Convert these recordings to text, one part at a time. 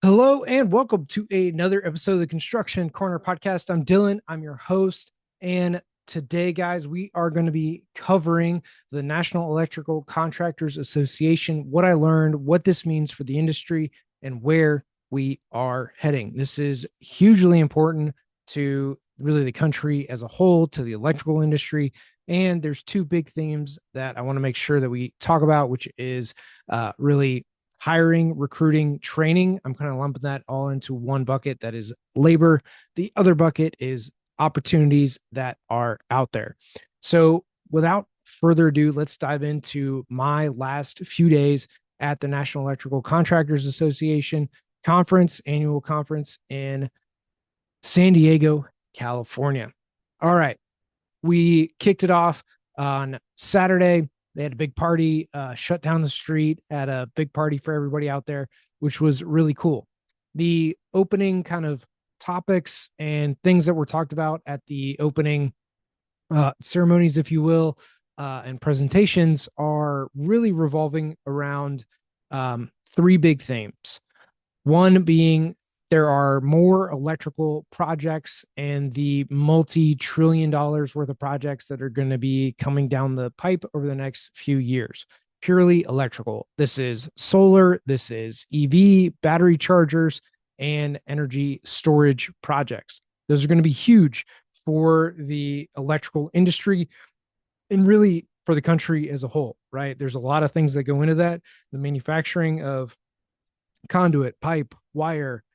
Hello and welcome to another episode of the Construction Corner podcast. I'm Dylan. I'm your host. And today, guys, we are going to be covering the National Electrical Contractors Association, what I learned, what this means for the industry, and where we are heading. This is hugely important to really the country as a whole, to the electrical industry. And there's two big themes that I want to make sure that we talk about, which is really hiring, recruiting, training. I'm kind of lumping that all into one bucket that is labor. The other bucket is opportunities that are out there. So without further ado, let's dive into my last few days at the National Electrical Contractors Association annual conference in San Diego, California. All right. We kicked it off on Saturday. They had a big party, shut down the street, had a big party for everybody out there, which was really cool. The opening kind of topics and things that were talked about at the opening ceremonies, if you will, and presentations are really revolving around three big themes. One being there are more electrical projects and the multi-trillion dollars worth of projects that are going to be coming down the pipe over the next few years. Purely electrical. This is solar, this is EV, battery chargers, and energy storage projects. Those are going to be huge for the electrical industry and really for the country as a whole, right? There's a lot of things that go into that. The manufacturing of conduit, pipe, wire,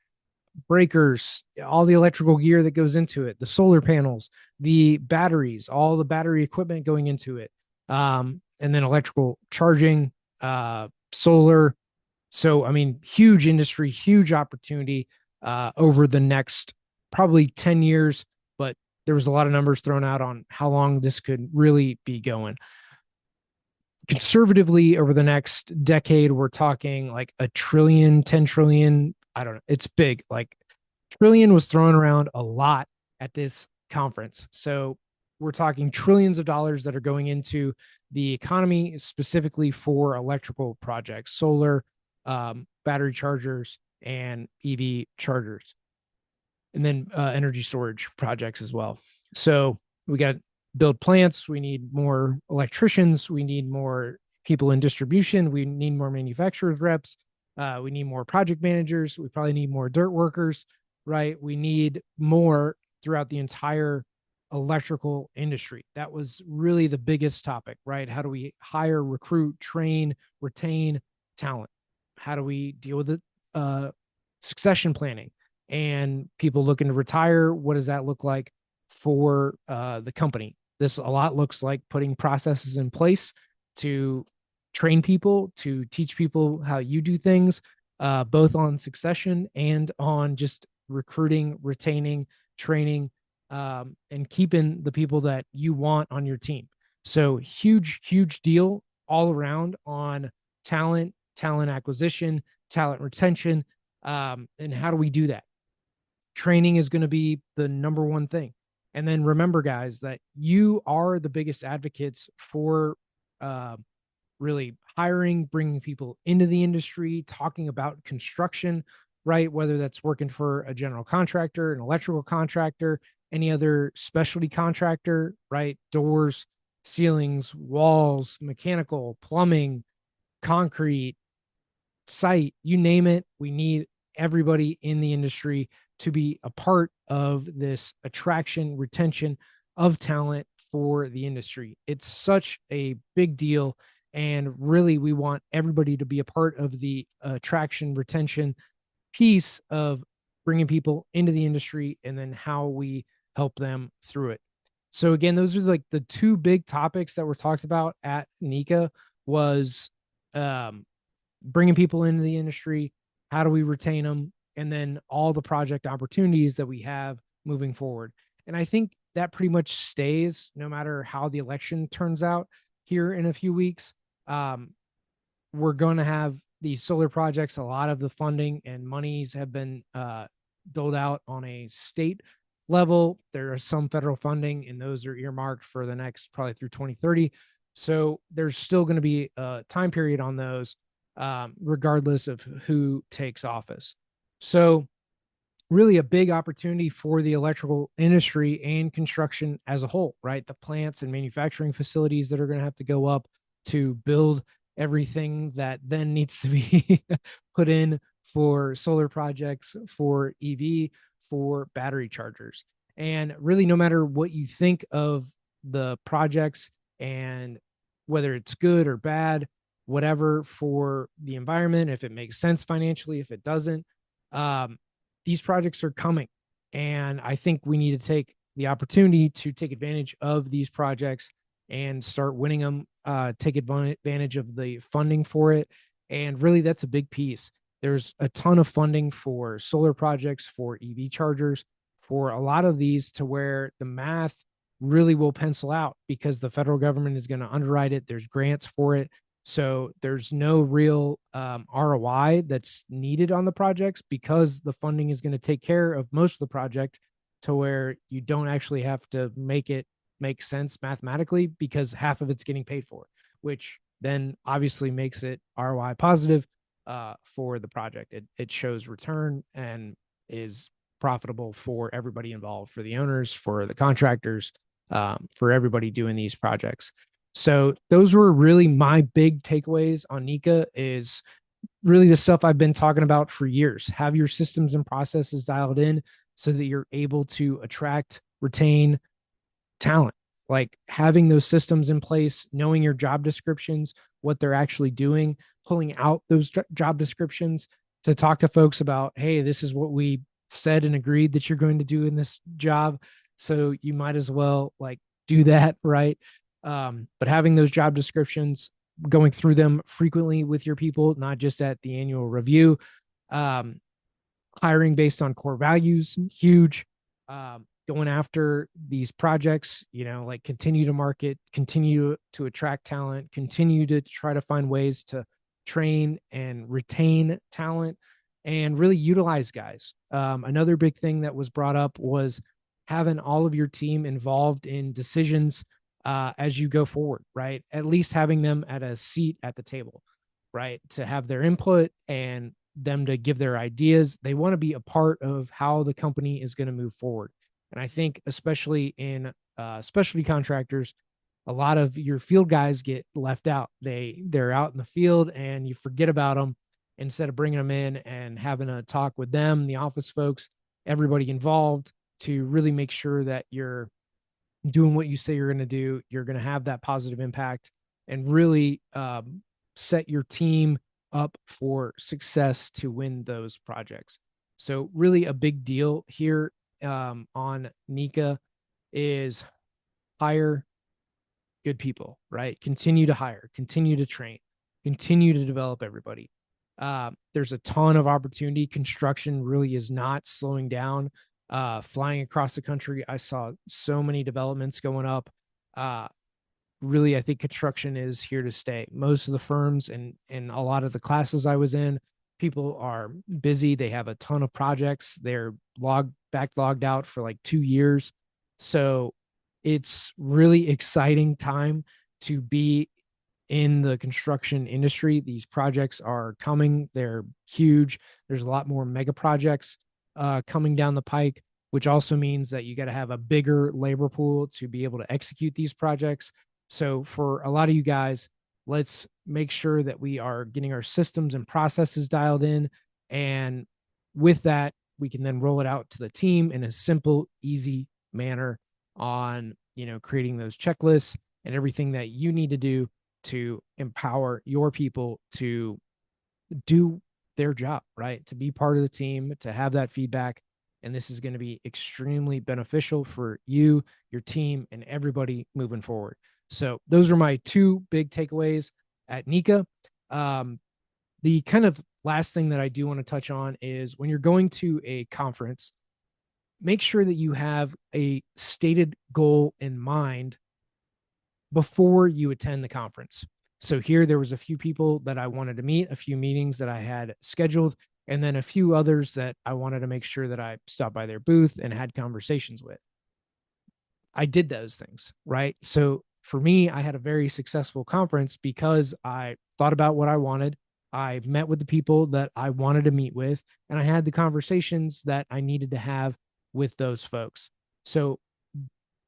breakers, all the electrical gear that goes into it, the solar panels, the batteries, all the battery equipment going into it, and then electrical charging, solar. So, I mean, huge industry, huge opportunity over the next probably 10 years, but there was a lot of numbers thrown out on how long this could really be going. Conservatively, over the next decade, we're talking like a trillion, 10 trillion. I don't know. It's big. Like trillion was thrown around a lot at this conference. So we're talking trillions of dollars that are going into the economy, specifically for electrical projects, solar, battery chargers, and EV chargers, and then energy storage projects as well. So we got build plants. We need more electricians. We need more people in distribution. We need more manufacturers reps. We need more project managers. We probably need more dirt workers, right? We need more throughout the entire electrical industry. That was really the biggest topic, right? How do we hire, recruit, train, retain talent? How do we deal with the succession planning and people looking to retire? What does that look like for the company? This a lot looks like putting processes in place to train people, to teach people how you do things, both on succession and on just recruiting, retaining, training, and keeping the people that you want on your team. So huge deal all around on talent acquisition, talent retention, and how do we do that? Training is going to be the number one thing. And then remember, guys, that you are the biggest advocates for really hiring, bringing people into the industry, talking about construction, right? Whether that's working for a general contractor, an electrical contractor, any other specialty contractor, right? Doors, ceilings, walls, mechanical, plumbing, concrete, site, you name it. We need everybody in the industry to be a part of this attraction, retention of talent for the industry. It's such a big deal. And really, we want everybody to be a part of the attraction, retention piece of bringing people into the industry and then how we help them through it. So again, those are like the two big topics that were talked about at NECA was bringing people into the industry, how do we retain them, and then all the project opportunities that we have moving forward. And I think that pretty much stays no matter how the election turns out here in a few weeks. We're going to have these solar projects. A lot of the funding and monies have been doled out on a state level. There is some federal funding, and those are earmarked for the next probably through 2030. So there's still going to be a time period on those, regardless of who takes office. So really a big opportunity for the electrical industry and construction as a whole, right? The plants and manufacturing facilities that are going to have to go up to build everything that then needs to be put in for solar projects, for EV, for battery chargers. And really, no matter what you think of the projects and whether it's good or bad, whatever for the environment, if it makes sense financially, if it doesn't, um, these projects are coming. And I think we need to take the opportunity to take advantage of these projects and start winning them, take advantage of the funding for it. And really, that's a big piece. There's a ton of funding for solar projects, for EV chargers, for a lot of these to where the math really will pencil out because the federal government is going to underwrite it. There's grants for it. So there's no real ROI that's needed on the projects because the funding is going to take care of most of the project to where you don't actually have to make it make sense mathematically because half of it's getting paid for, which then obviously makes it ROI positive for the project. It shows return and is profitable for everybody involved, for the owners, for the contractors, for everybody doing these projects. So those were really my big takeaways on NECA is really the stuff I've been talking about for years. Have your systems and processes dialed in so that you're able to attract, retain talent. Like having those systems in place, knowing your job descriptions, what they're actually doing, pulling out those job descriptions to talk to folks about, hey, this is what we said and agreed that you're going to do in this job. So you might as well like do that, right? But having those job descriptions, going through them frequently with your people, not just at the annual review. Um, Hiring based on core values, huge. Going after these projects, like continue to market, continue to attract talent, continue to try to find ways to train and retain talent and really utilize guys. Another big thing that was brought up was having all of your team involved in decisions as you go forward, right? At least having them at a seat at the table, right? To have their input and them to give their ideas. They want to be a part of how the company is going to move forward. And I think, especially in specialty contractors, a lot of your field guys get left out. They're out in the field and you forget about them instead of bringing them in and having a talk with them, the office folks, everybody involved to really make sure that you're doing what you say you're going to do. You're going to have that positive impact and really set your team up for success to win those projects. So really a big deal here on NECA is hire good people, right? Continue to hire, continue to train, continue to develop everybody. There's a ton of opportunity. Construction really is not slowing down. Flying across the country, I saw so many developments going up. Really, I think construction is here to stay. Most of the firms and a lot of the classes I was in, people are busy. They have a ton of projects. They're backlogged out for like 2 years. So it's really exciting time to be in the construction industry. These projects are coming. They're huge. There's a lot more mega projects coming down the pike, which also means that you got to have a bigger labor pool to be able to execute these projects. So for a lot of you guys, let's make sure that we are getting our systems and processes dialed in. And with that, we can then roll it out to the team in a simple, easy manner on, creating those checklists and everything that you need to do to empower your people to do their job, right? To be part of the team, to have that feedback. And this is going to be extremely beneficial for you, your team, and everybody moving forward. So those are my two big takeaways at NECA. The kind of last thing that I do want to touch on is when you're going to a conference, make sure that you have a stated goal in mind before you attend the conference. So here there was a few people that I wanted to meet, a few meetings that I had scheduled, and then a few others that I wanted to make sure that I stopped by their booth and had conversations with. I did those things, right? So for me, I had a very successful conference because I thought about what I wanted. I met with the people that I wanted to meet with, and I had the conversations that I needed to have with those folks. So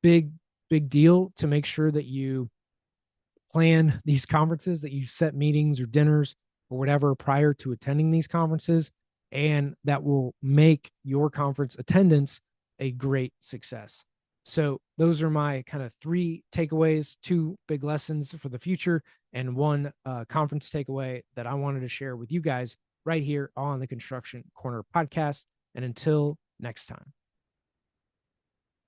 big, big deal to make sure that you plan these conferences, that you set meetings or dinners or whatever prior to attending these conferences. And that will make your conference attendance a great success. So, those are my kind of three takeaways, two big lessons for the future, and one conference takeaway that I wanted to share with you guys right here on the Construction Corner podcast. And until next time.